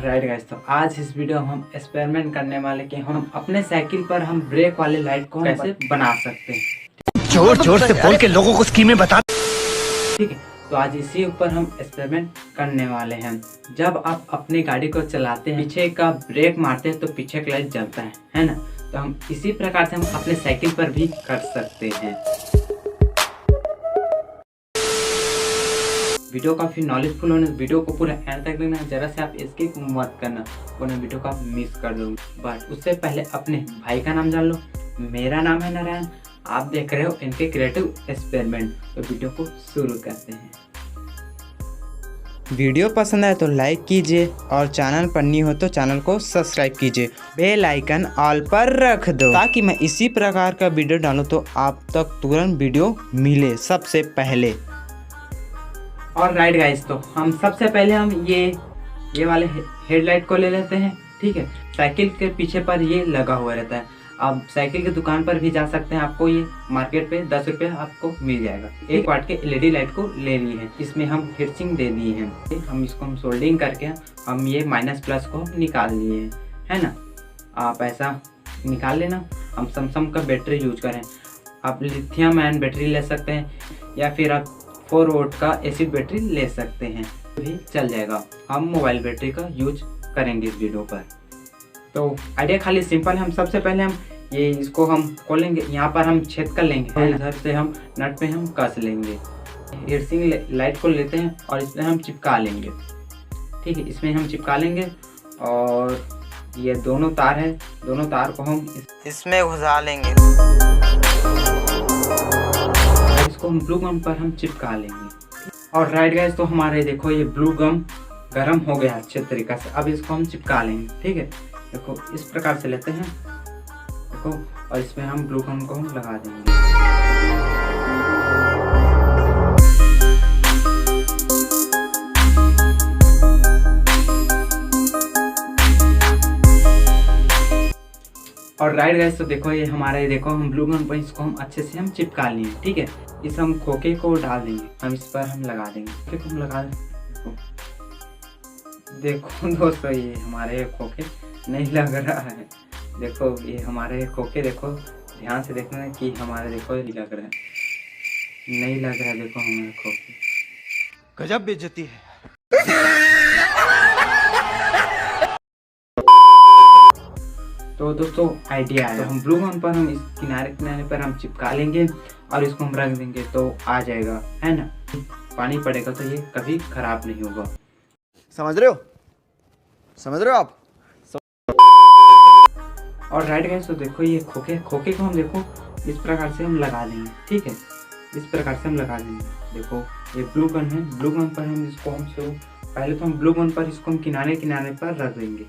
Right guys, तो आज इस वीडियो में हम एक्सपेरिमेंट करने वाले कि हम अपने साइकिल पर हम ब्रेक वाले लाइट को कैसे बना सकते हैं। जोर जोर से बोल के लोगों को स्कीमें बता। ठीक है, तो आज इसी ऊपर हम एक्सपेरिमेंट करने वाले हैं। जब आप अपनी गाड़ी को चलाते हैं, पीछे का ब्रेक मारते हैं तो पीछे का लाइट जलता है ना। तो हम इसी प्रकार से हम अपने साइकिल पर भी कर सकते हैं। वीडियो काफी नॉलेजफुल होने, वीडियो को पूरा एंड तक देखना, जरा से आप स्किप मत करना वरना वीडियो को आप मिस कर दोगे। बट उससे पहले अपने भाई का नाम जान लो। मेरा नाम है नारायण, आप देख रहे हो इनके क्रिएटिव एक्सपेरिमेंट। तो वीडियो को शुरू करते हैं। वीडियो पसंद आए तो लाइक कीजिए और चैनल पर न्यू हो तो चैनल को सब्सक्राइब कीजिए। बेल आइकन ऑल पर रख दो ताकि मैं इसी प्रकार का वीडियो डालूं तो आप तक तुरंत वीडियो मिले सबसे पहले। और राइट गाइस, तो हम सबसे पहले हम ये वाले हेडलाइट को ले लेते हैं। ठीक है, साइकिल के पीछे पर ये लगा हुआ रहता है। आप साइकिल की दुकान पर भी जा सकते हैं, आपको ये मार्केट पे 10 रुपये आपको मिल जाएगा। 1 वाट के एलईडी लाइट को ले ली है, इसमें हम हिट्सिंग दे दिए हैं। हम इसको हम सोल्डिंग करके हम ये माइनस प्लस को निकाल लिए हैं, है ना। आप ऐसा निकाल लेना। हम सैमसंग का बैटरी यूज करें, आप लिथियम आयन बैटरी ले सकते हैं या फिर आप 4 वोल्ट का एसिड बैटरी ले सकते हैं, भी चल जाएगा। हम मोबाइल बैटरी का यूज करेंगे इस वीडियो पर। तो आइडिया खाली सिंपल है। हम सबसे पहले हम ये इसको हम खोलेंगे, यहाँ पर हम छेद कर लेंगे और इधर से हम नट पे हम कस लेंगे। हिट्सिंग लाइट को लेते हैं और इसमें हम चिपका लेंगे। ठीक है, इसमें हम चिपका लेंगे और ये दोनों तार है, दोनों तार को हम इसमें घुसा लेंगे। इसको हम ब्लू गम पर हम चिपका लेंगे। और राइट गाइस, तो हमारे देखो ये ब्लू गम गर्म हो गया अच्छे तरीके से। अब इसको हम चिपका लेंगे। ठीक है, देखो इस प्रकार से लेते हैं, देखो, और इसमें हम ब्लू गम को हम लगा देंगे। और राइट गाइस, तो देखो ये हमारे देखो हम ब्लू गम पर इसको हम अच्छे से हम चिपका लिए। ठीक है, इस हम खोखे को डाल देंगे, हम इस पर हम लगा देंगे। खोखे को हम लगा देंगे। देखो दोस्तों, ये हमारे खोखे नहीं लग रहा है। देखो ये हमारे खोखे, देखो ध्यान से देखना कि हमारे देखो नहीं लग रहा है, नहीं लग रहा है। देखो हमारे खोखे गजब बेइज्जती है। तो दोस्तों आइडिया है, तो हम ब्लू गम पर हम इस किनारे किनारे पर हम चिपका लेंगे और इसको हम रख देंगे तो आ जाएगा, है ना। पानी पड़ेगा तो ये कभी खराब नहीं होगा। समझ रहे हो? समझ रहे हो आप? और राइट गाइस, तो देखो ये खोखे को हम देखो इस प्रकार से हम लगा देंगे। ठीक है, इस प्रकार से हम लगा देंगे। देखो ये ब्लू गन है, ब्लू गन पर हम इसको हम पहले तो हम ब्लू गन पर इसको हम किनारे किनारे पर रख देंगे।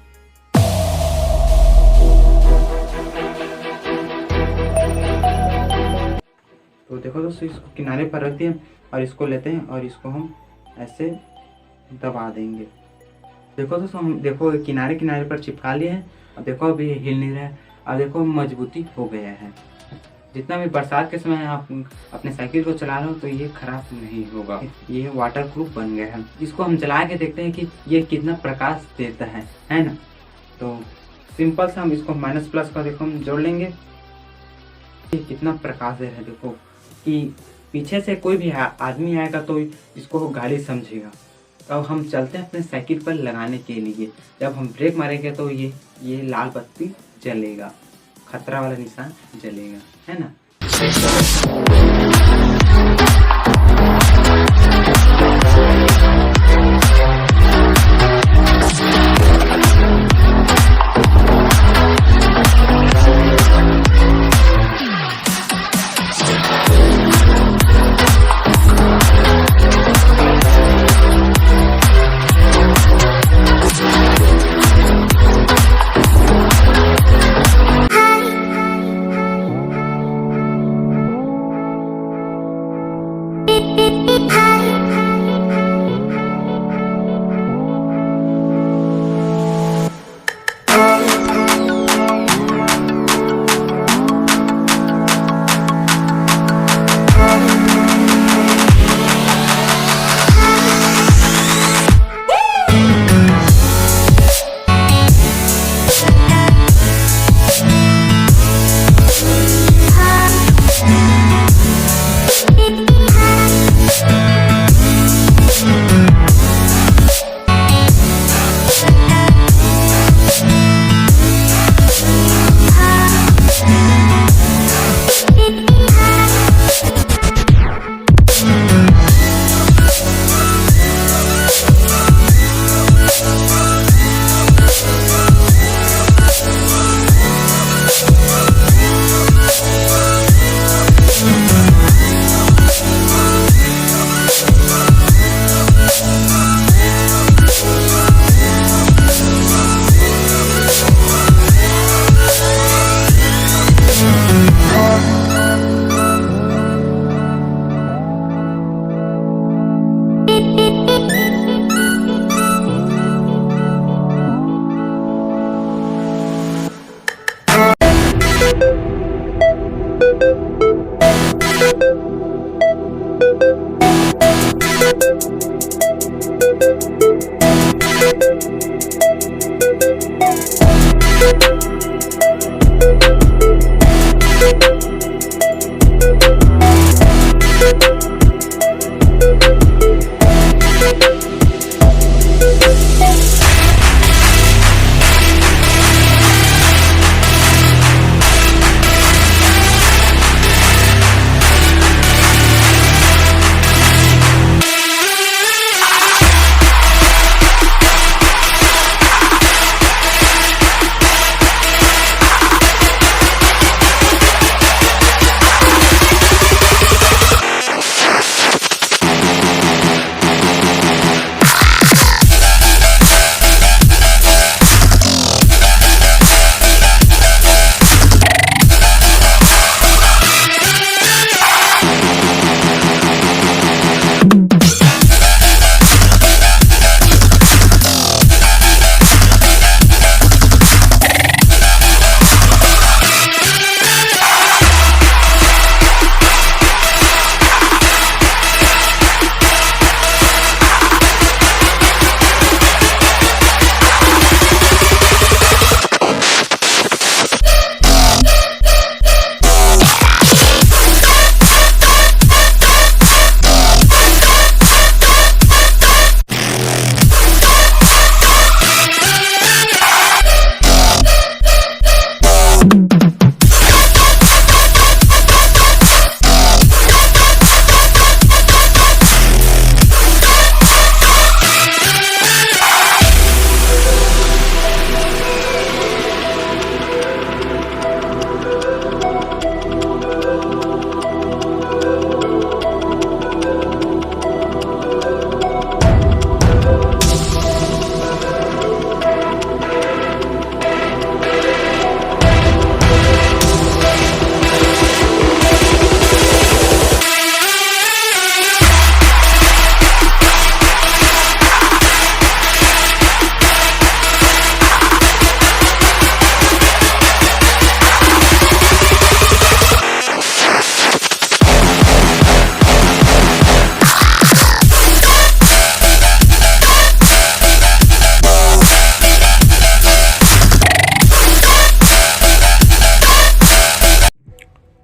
तो देखो दोस्तों, इसको किनारे पर रख दिए और इसको लेते हैं और इसको हम ऐसे दबा देंगे। देखो दोस्तों, हम देखो किनारे किनारे पर चिपका लिए हैं। अब देखो अभी हिल नहीं रहा है। अब देखो मजबूती हो गया है। जितना भी बरसात के समय आप अपने साइकिल को चला रहे हो तो ये खराब नहीं होगा, ये वाटर प्रूफ बन गया है। इसको हम जला के देखते हैं कि ये कितना प्रकाश देता है ना। तो सिंपल से हम इसको माइनस प्लस का देखो हम जोड़ लेंगे, ये कितना प्रकाश दे रहा है। देखो कि पीछे से कोई भी आदमी आएगा तो इसको गाड़ी समझेगा। तो हम चलते हैं अपने साइकिल पर लगाने के लिए। जब हम ब्रेक मारेंगे तो ये लाल बत्ती जलेगा, खतरा वाला निशान जलेगा, है ना।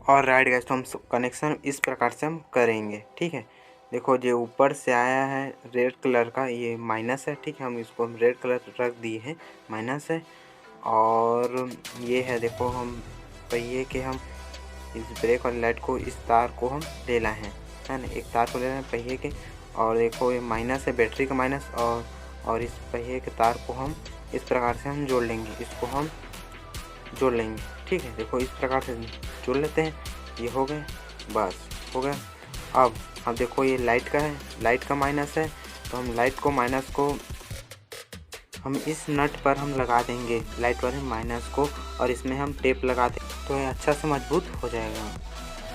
और राइट गाइस, तो हम कनेक्शन इस प्रकार से हम करेंगे। ठीक है, देखो जो ऊपर से आया है रेड कलर का ये माइनस है। ठीक है, हम इसको रेड कलर रख दिए हैं, माइनस है। और ये है देखो, हम पहिए के हम इस ब्रेक वाली लाइट को, इस तार को हम ले लाए हैं, है ना, एक तार को ले रहे हैं पहिए के। और देखो ये माइनस है, बैटरी का माइनस। और इस पहिए के तार को हम इस प्रकार से हम जोड़ लेंगे, इसको हम जोड़ लेंगे। ठीक है, देखो इस प्रकार से जोड़ लेते हैं। ये हो गए, बस हो गया। अब देखो ये लाइट का है, लाइट का माइनस है, तो हम लाइट को माइनस को हम इस नट पर हम लगा देंगे, लाइट वाले माइनस को, और इसमें हम टेप लगा दें तो ये अच्छा से मजबूत हो जाएगा।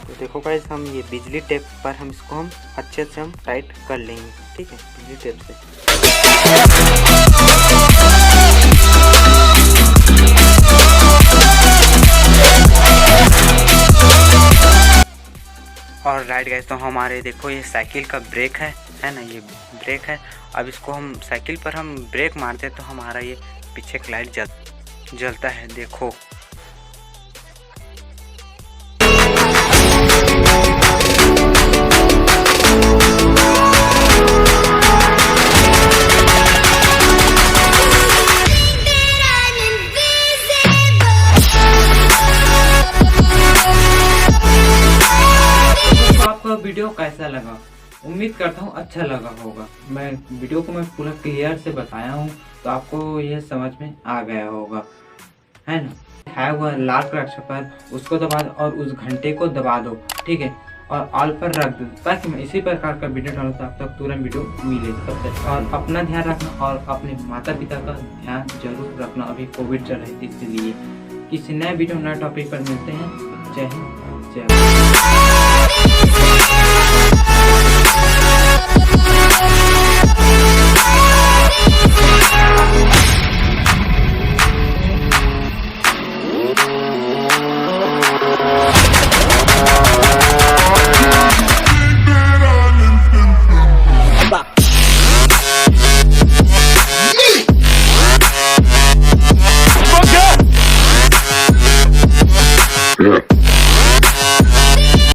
तो देखो गाइस, हम ये बिजली टेप पर हम इसको हम अच्छे से हम टाइट कर लेंगे। ठीक है, बिजली टेप से। और राइट गाइस, तो हमारे देखो ये साइकिल का ब्रेक है ना, ये ब्रेक है। अब इसको हम साइकिल पर हम ब्रेक मारते तो हमारा ये पीछे का लाइट जलता है, देखो। वीडियो कैसा लगा? उम्मीद करता हूँ अच्छा लगा होगा। मैं वीडियो को पूरा क्लियर से बताया हूँ तो आपको ये समझ में आ गया होगा, है ना। है वो लाल कलर पर, उसको दबा दो और उस घंटे को दबा दो। ठीक है, और ऑल पर रख दो ताकि मैं इसी प्रकार का वीडियो डालूँ तो आप तक तुरंत वीडियो मिले सबसे। और अपना ध्यान रखना और अपने माता पिता का ध्यान जरूर रखना। अभी कोविड चल रही थी, इसलिए किसी नए वीडियो नए टॉपिक पर मिलते हैं। जय हिंद, जय भारत।